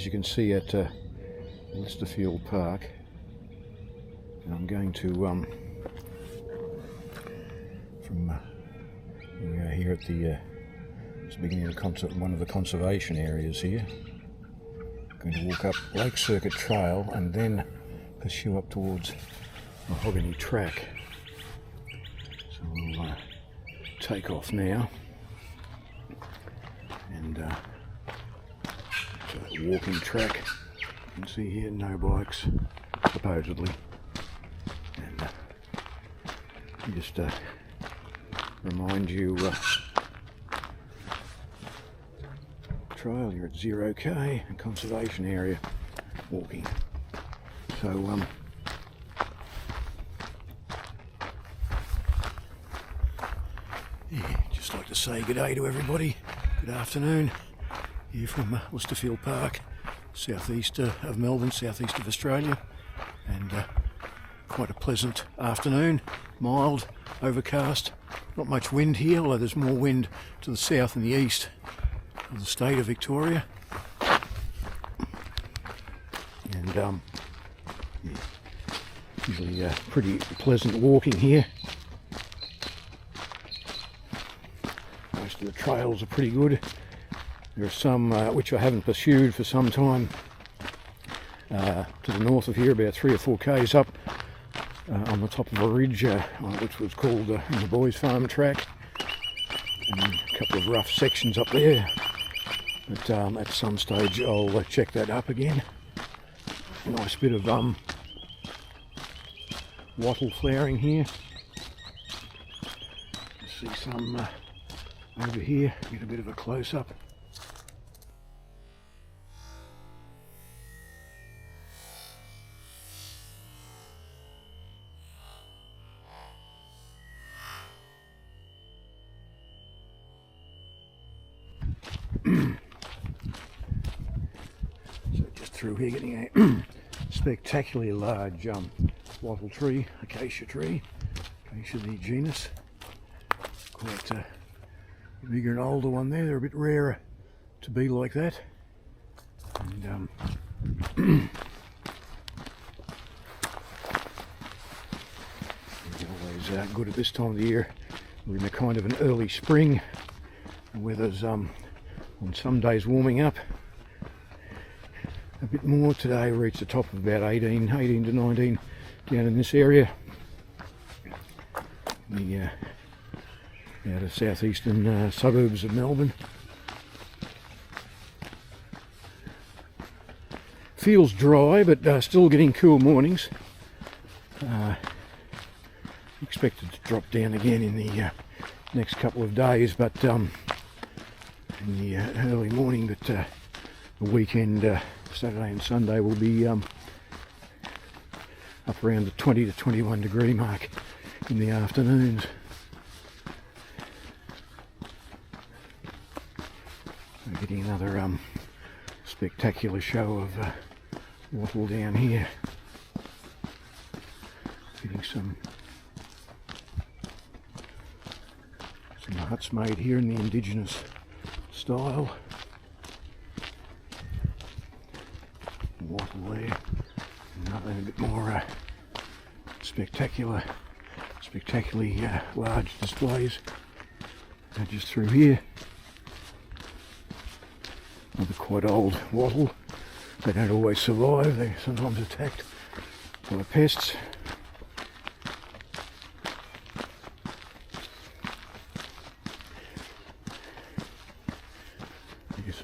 you can see, at Lysterfield Park, and I'm going to from here at the it's beginning of one of the conservation areas here. I'm going to walk up Lake Circuit Trail and then pursue up towards Mahogany Track. So we'll take off now, and so a walking track. You can see here no bikes, supposedly, and just remind you, trail, you're at 0k, and conservation area walking. So yeah, just like to say good day to everybody. Good afternoon. Here from Lysterfield Park, southeast of Melbourne, southeast of Australia, and quite a pleasant afternoon. Mild, overcast, not much wind here, although there's more wind to the south and the east of the state of Victoria. And yeah, usually pretty pleasant walking here. Most of the trails are pretty good. There are some which I haven't pursued for some time, to the north of here, about 3 or 4 k's up, on the top of a ridge, which was called the Boys Farm Track, and a couple of rough sections up there. But at some stage I'll check that up again. A nice bit of wattle flowering here. See some over here, get a bit of a close-up. So just through here, getting a spectacularly large wattle tree, acacia tree, acacia the genus. Quite a bigger and older one there. They're a bit rarer to be like that. And always good at this time of the year. We're in a kind of an early spring. The weather's on some days warming up a bit more. Today we reached the top of about 18 to 19 down in this area, the outer southeastern suburbs of Melbourne. Feels dry, but still getting cool mornings. Expected to drop down again in the next couple of days, but in the early morning. But the weekend, Saturday and Sunday, will be up around the 20 to 21 degree mark in the afternoons. We're getting another spectacular show of wattle down here. Getting some huts made here in the indigenous style. Wattle there. Nothing a bit more spectacularly large displays. And just through here, another quite old wattle. They don't always survive. They're sometimes attacked by pests.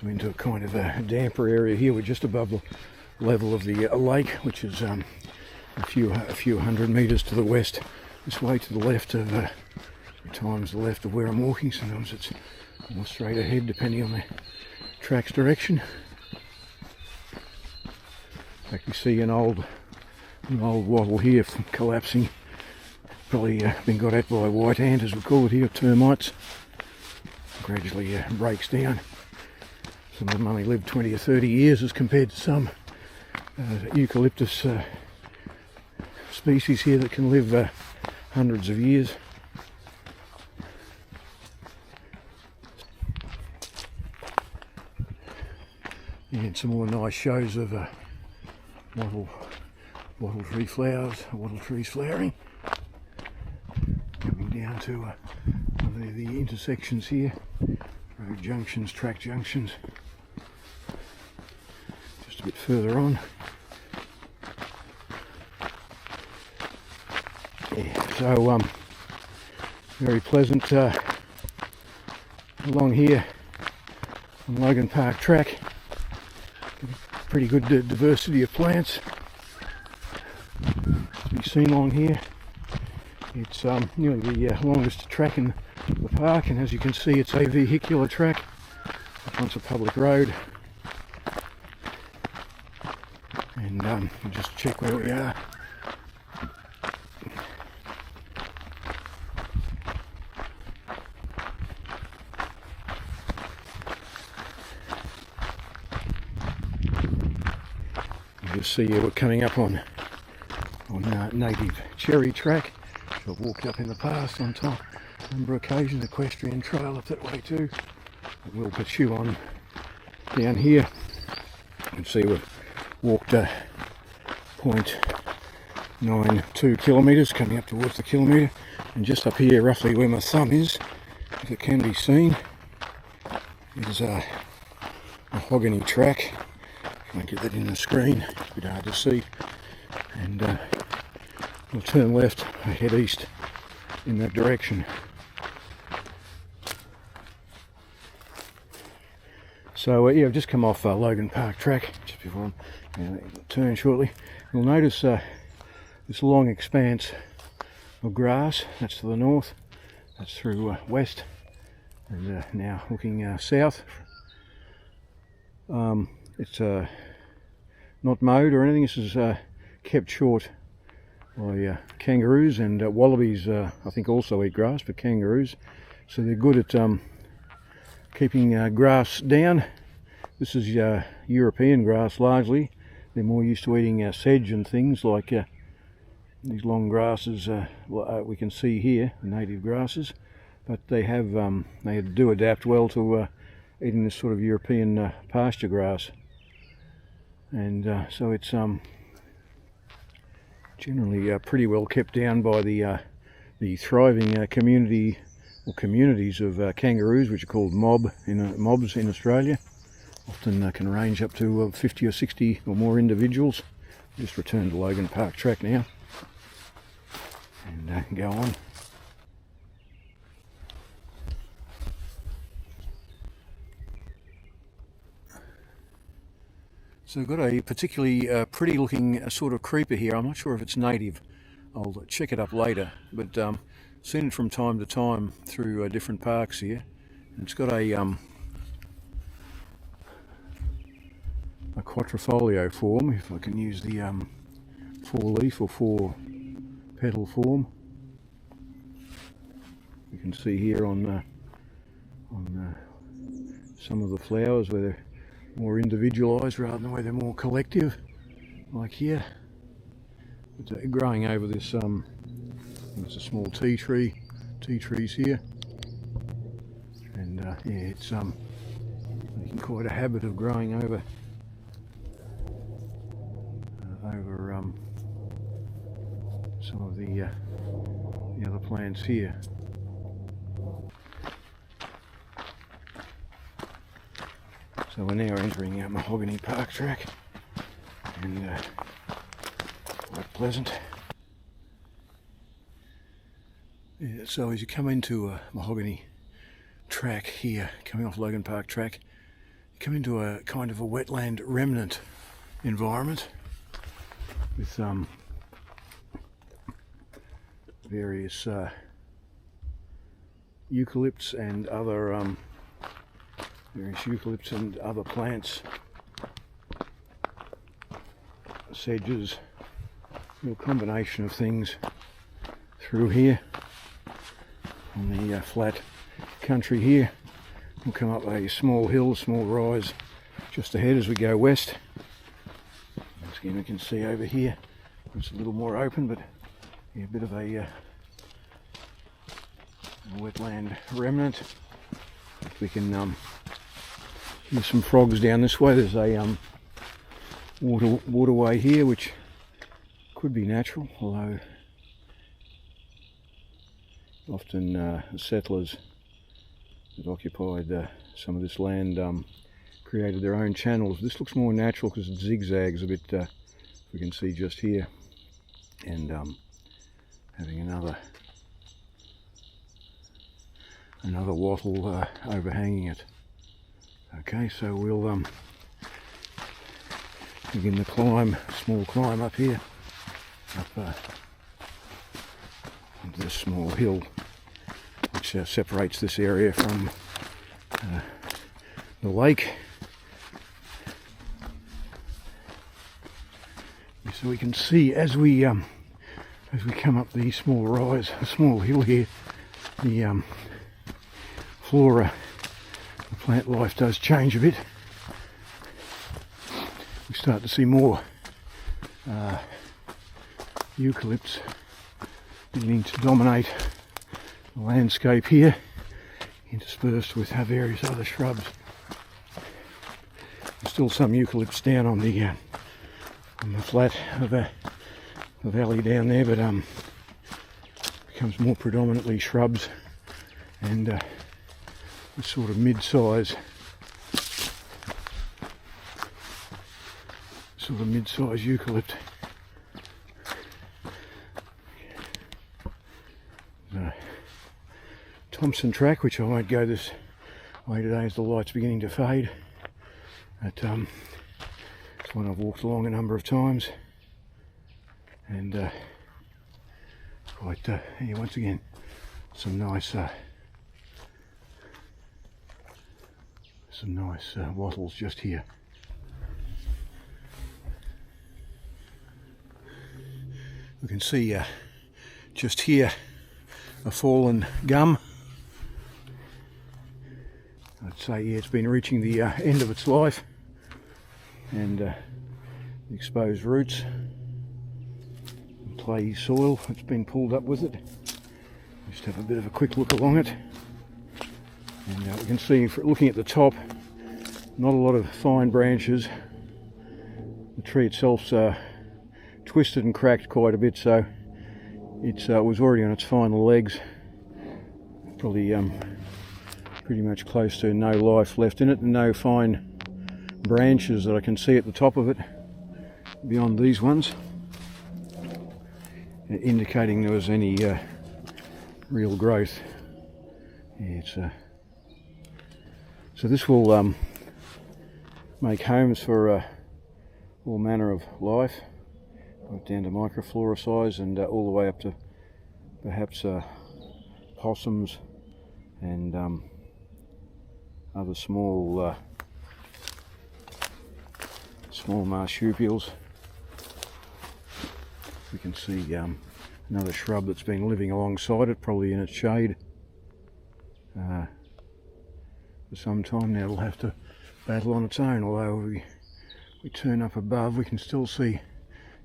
I'm into a kind of a damper area here. We're just above the level of the lake, which is a few hundred metres to the west. This way to the left of, times the left of where I'm walking. Sometimes it's more straight ahead, depending on the track's direction. In fact, we see an old wattle here collapsing. Probably been got at by white ant, as we call it here, termites. Gradually breaks down. Some of them only live 20 or 30 years as compared to some eucalyptus species here that can live hundreds of years. You can some more nice shows of wattle tree flowers, wattle trees flowering. Coming down to the intersections here, road junctions, track junctions. Just a bit further on. Yeah, so very pleasant along here on Logan Park track. Pretty good diversity of plants to be seen along here. It's nearly the longest track in the park, and as you can see it's a vehicular track. Once a public road. And we'll just check where we are. You'll see we're coming up on native cherry track. I've walked up in the past on top a number of occasions, equestrian trail up that way too. We'll pursue on down here. You can see we've walked 0.92 kilometres, coming up towards the kilometre, and just up here, roughly where my thumb is, if it can be seen, is a mahogany track. If I can get that in the screen, it's a bit hard to see. And we'll turn left, head east in that direction. So yeah, I've just come off Logan Park track, just before I'm going to turn shortly. You'll notice this long expanse of grass, that's to the north, that's through west, and now looking south. It's not mowed or anything. This is kept short by kangaroos, and wallabies I think also eat grass, but kangaroos, so they're good at keeping grass down. This is European grass largely. They're more used to eating sedge and things like these long grasses we can see here, native grasses, but they do adapt well to eating this sort of European pasture grass. And so it's generally pretty well kept down by the thriving communities of kangaroos, which are called mobs in Australia. Often can range up to 50 or 60 or more individuals. Just return to Logan Park track now and go on. So we've got a particularly pretty looking sort of creeper here. I'm not sure if it's native. I'll check it up later, but seen it from time to time through different parks here. And it's got a quadrifolio form, if I can use the 4-leaf or 4-petal form. You can see here on some of the flowers where they're more individualised rather than where they're more collective, like here. But growing over this, it's a small tea trees here, and yeah, it's making quite a habit of growing over some of the other plants here. So we're now entering Mahogany Park track, and quite pleasant. Yeah, so as you come into Mahogany track here, coming off Logan Park track, you come into a kind of a wetland remnant environment with various eucalypts and other plants, sedges, a little combination of things through here on the flat country here. We'll come up a small hill, small rise just ahead as we go west. Once again, we can see over here it's a little more open, but yeah, a bit of a wetland remnant. We can There's some frogs down this way. There's a waterway here, which could be natural, although often settlers that occupied some of this land created their own channels. This looks more natural because it zigzags a bit, we can see just here, and having another wattle overhanging it. Okay, so we'll begin the climb, small climb up here, up onto this small hill which separates this area from the lake. So we can see as we come up the small hill here, the flora, the plant life does change a bit. We start to see more eucalypts beginning to dominate the landscape here, interspersed with various other shrubs. There's still some eucalypts down on the flat of the valley down there, but becomes more predominantly shrubs and this sort of mid-size eucalypt. Thompson track, which I won't go this way today as the light's beginning to fade, but it's one I've walked along a number of times, and quite here once again some nice wattles just here. We can see just here a fallen gum. I'd say, yeah, it's been reaching the end of its life, and the exposed roots and clayey soil that's been pulled up with it. Just have a bit of a quick look along it, and we can see, looking at the top, not a lot of fine branches. The tree itself's twisted and cracked quite a bit, so it was already on its final legs. Probably pretty much close to no life left in it, and no fine branches that I can see at the top of it beyond these ones, indicating there was any real growth. Yeah, so this will make homes for all manner of life, right down to microflora size, and all the way up to perhaps possums and other small marsupials. We can see another shrub that's been living alongside it, probably in its shade for some time now. It'll have to battle on its own, although we turn up above, we can still see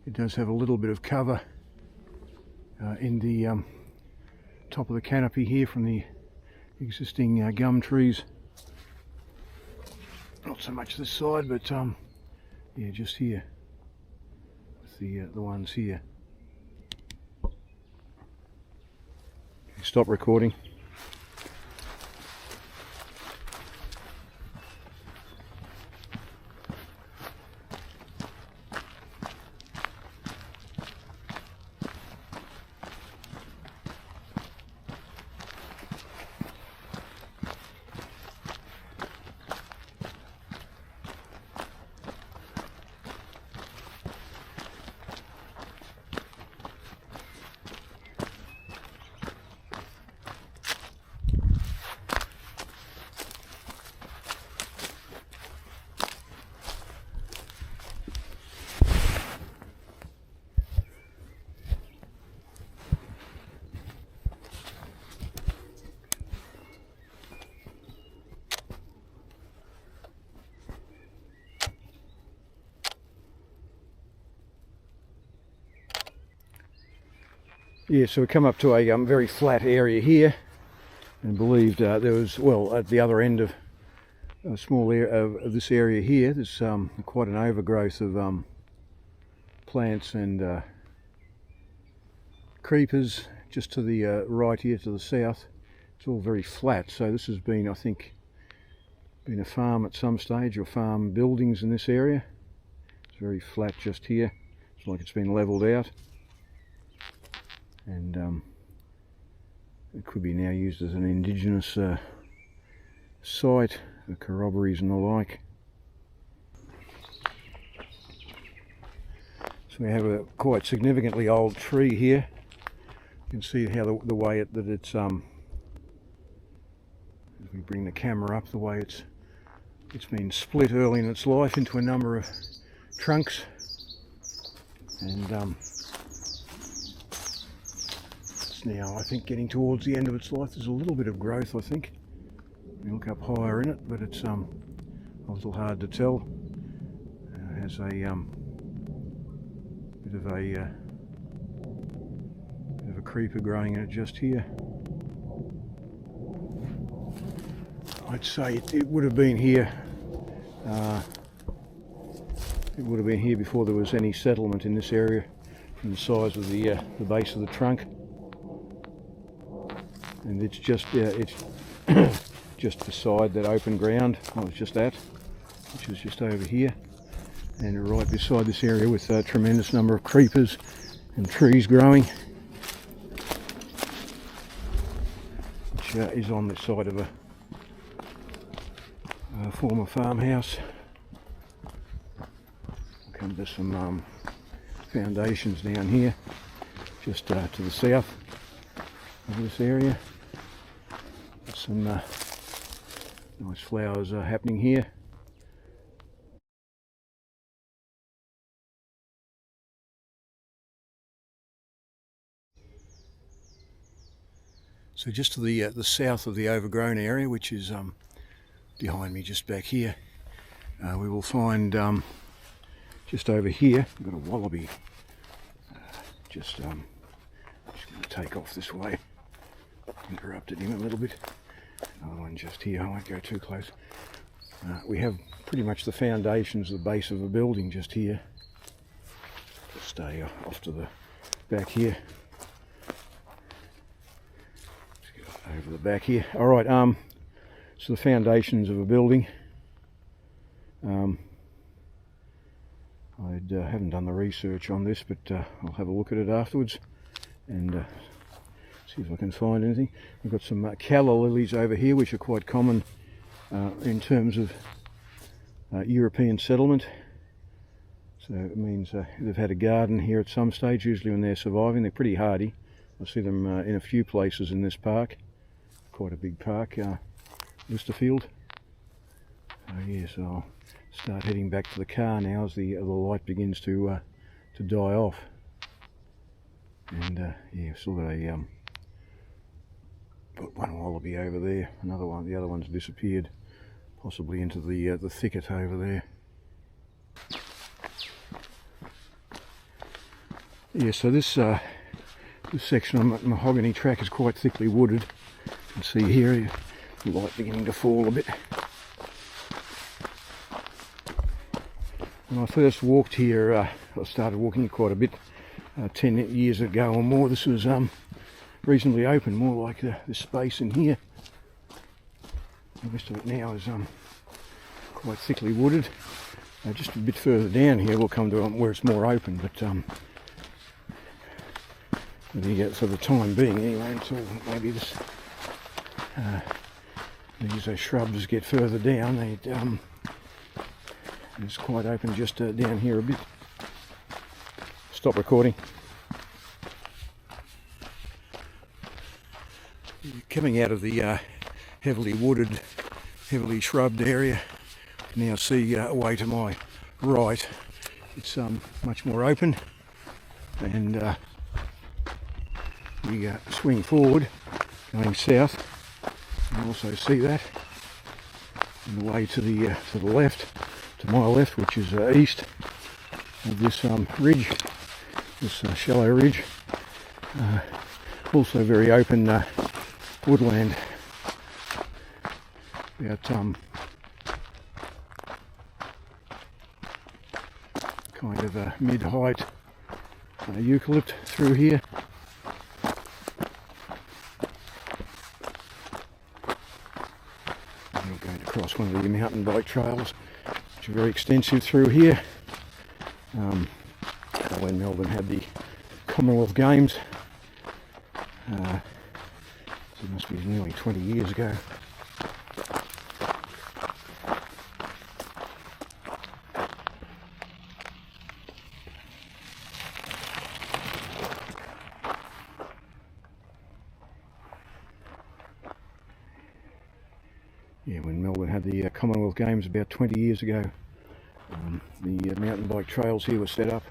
it does have a little bit of cover in the top of the canopy here from the existing gum trees. Not so much this side, but yeah, just here with the ones here. Okay, stop recording. Yeah, so we come up to a very flat area here, and believed there was, well, at the other end of small area of this area here. There's quite an overgrowth of plants and creepers just to the right here to the south. It's all very flat, so this has been, I think, been a farm at some stage, or farm buildings in this area. It's very flat just here. It's like it's been levelled out, and it could be now used as an indigenous site for corroborees and the like. So we have a quite significantly old tree here. You can see how the way that it's as we bring the camera up, the way it's been split early in its life into a number of trunks, and it's now, I think, getting towards the end of its life. There's a little bit of growth, I think. You look up higher in it, but it's a little hard to tell. It has a bit of a creeper growing in it just here. I'd say it would have been here. It would have been here before there was any settlement in this area, from the size of the base of the trunk. And it's just it's just beside that open ground I was just at, which is just over here, and right beside this area with a tremendous number of creepers and trees growing, which is on the side of a former farmhouse. We'll come to some foundations down here, just to the south of this area. Some nice flowers are happening here. So just to the south of the overgrown area, which is behind me just back here, we will find just over here, we've got a wallaby just going to take off this way. Interrupted him a little bit. Another one just here, I won't go too close. We have pretty much the foundations of the base of a building just here. Just stay off to the back here. Let's get over the back here. Alright, so the foundations of a building. I haven't done the research on this, but I'll have a look at it afterwards and see if I can find anything. We've got some calla lilies over here, which are quite common in terms of European settlement. So it means they've had a garden here at some stage. Usually when they're surviving, they're pretty hardy. I see them in a few places in this park. Quite a big park, Lysterfield. Yes, I'll start heading back to the car now as the light begins to die off. And yeah, still got a got one wallaby over there. Another one. The other one's disappeared, possibly into the thicket over there. Yeah, so this section of the mahogany track is quite thickly wooded. You can see here the light beginning to fall a bit. When I first walked here, I started walking here quite a bit, 10 years ago or more. This was reasonably open, more like this space in here. The rest of it now is quite thickly wooded. Just a bit further down here we'll come to where it's more open, but for the time being anyway, until maybe this these shrubs get further down, it's quite open just down here a bit. Stop recording. Coming out of the heavily wooded, heavily shrubbed area, you can now see away to my right, it's much more open, and we swing forward going south. You can also see that on the way to the left, to my left, which is east of this ridge, this shallow ridge. Also very open woodland, about kind of a mid-height eucalypt through here. And we're going to cross one of the mountain bike trails, which are very extensive through here. When Melbourne had the Commonwealth Games, so it must be nearly 20 years ago. Yeah, when Melbourne had the Commonwealth Games about 20 years ago, the mountain bike trails here were set up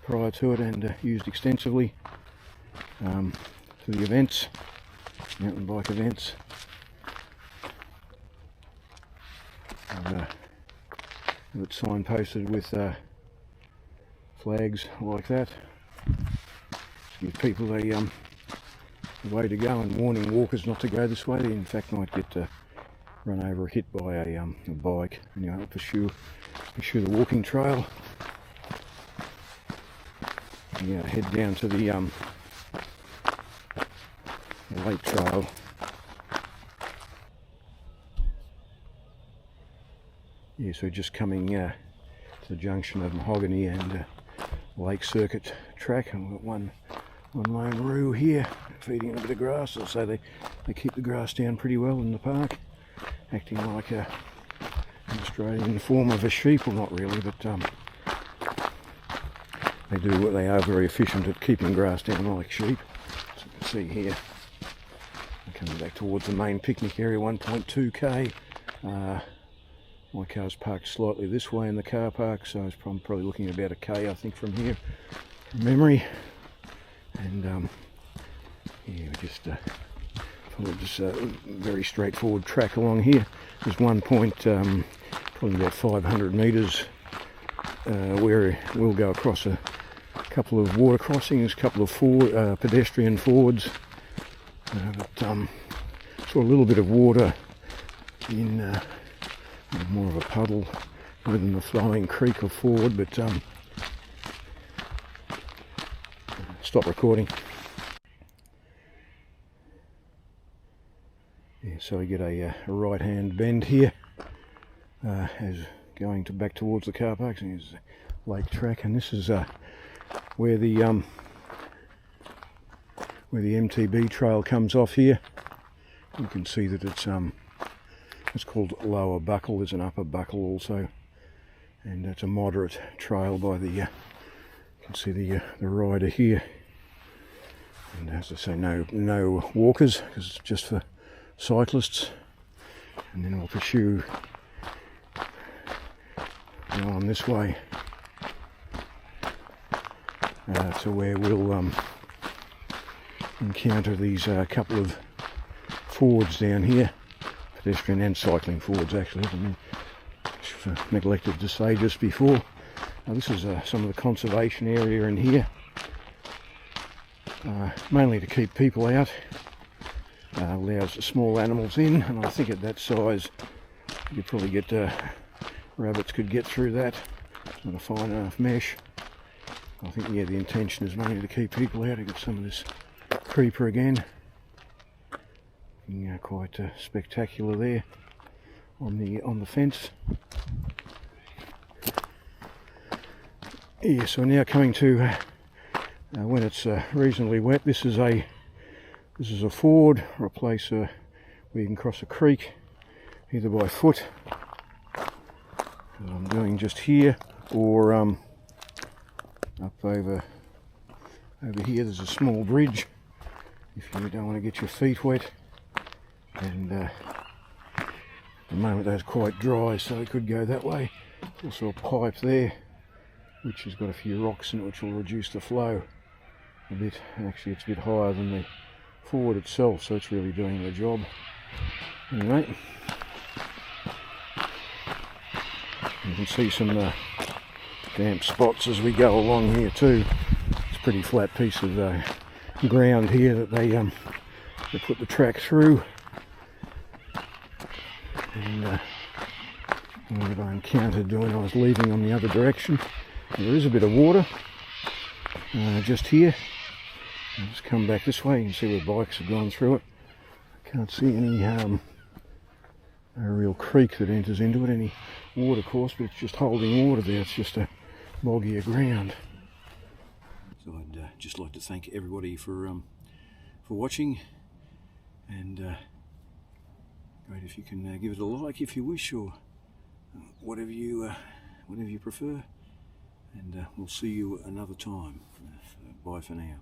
prior to it and used extensively for the events, mountain bike events. It's signposted with flags like that to give people a way to go and warning walkers not to go this way. They in fact might get run over or hit by a bike. Anyway, I'll pursue the walking trail. Yeah, head down to the lake trail. Yeah, so just coming to the junction of Mahogany and Lake Circuit track, and we've got one lone roo here feeding on a bit of grass. So they keep the grass down pretty well in the park, acting like an Australian form of a sheep. Well, not really, but they are very efficient at keeping grass down like sheep. As you can see here, I'm coming back towards the main picnic area, 1.2k. My car's parked slightly this way in the car park, so I'm probably looking at about a k, I think, from here, from memory. And yeah, we just followed this very straightforward track along here. There's one point, probably about 500 metres, where we'll go across a couple of water crossings, a couple of pedestrian fords. Saw a little bit of water in more of a puddle rather than a flowing creek or ford, but stop recording. Yeah, so we get a right hand bend here as going back towards the car park. And here's the lake track, and this is where the MTB trail comes off here. You can see that it's called Lower Buckle. There's an Upper Buckle also, and it's a moderate trail by the you can see the rider here. And as I say, no walkers, because it's just for cyclists. And then we'll pursue on this way to where we'll encounter these couple of fords down here, pedestrian and cycling fords actually. I mean, neglected to say just before. Now this is some of the conservation area in here, mainly to keep people out, allows the small animals in, and I think at that size you probably get rabbits could get through that. It's not a fine enough mesh. I think, yeah, the intention is mainly to keep people out. You've got some of this creeper again, quite spectacular there on the fence. Yeah, so now coming to when it's reasonably wet. This is a ford, or a place where you can cross a creek either by foot, as I'm doing just here, or up over here. There's a small bridge if you don't want to get your feet wet, and at the moment that's quite dry, so it could go that way. Also a pipe there which has got a few rocks in it which will reduce the flow a bit. Actually it's a bit higher than the ford itself, so it's really doing the job. Anyway, you can see some damp spots as we go along here too. It's a pretty flat piece of ground here that they put the track through. And what I encountered when I was leaving on the other direction, There is a bit of water just here. I'll just come back this way. You can see where bikes have gone through it. I can't see any a real creek that enters into it, any water course, but it's just holding water there. It's just a boggier ground. So I'd just like to thank everybody for watching, and great if you can give it a like if you wish, or whatever you prefer, and we'll see you another time. Bye for now.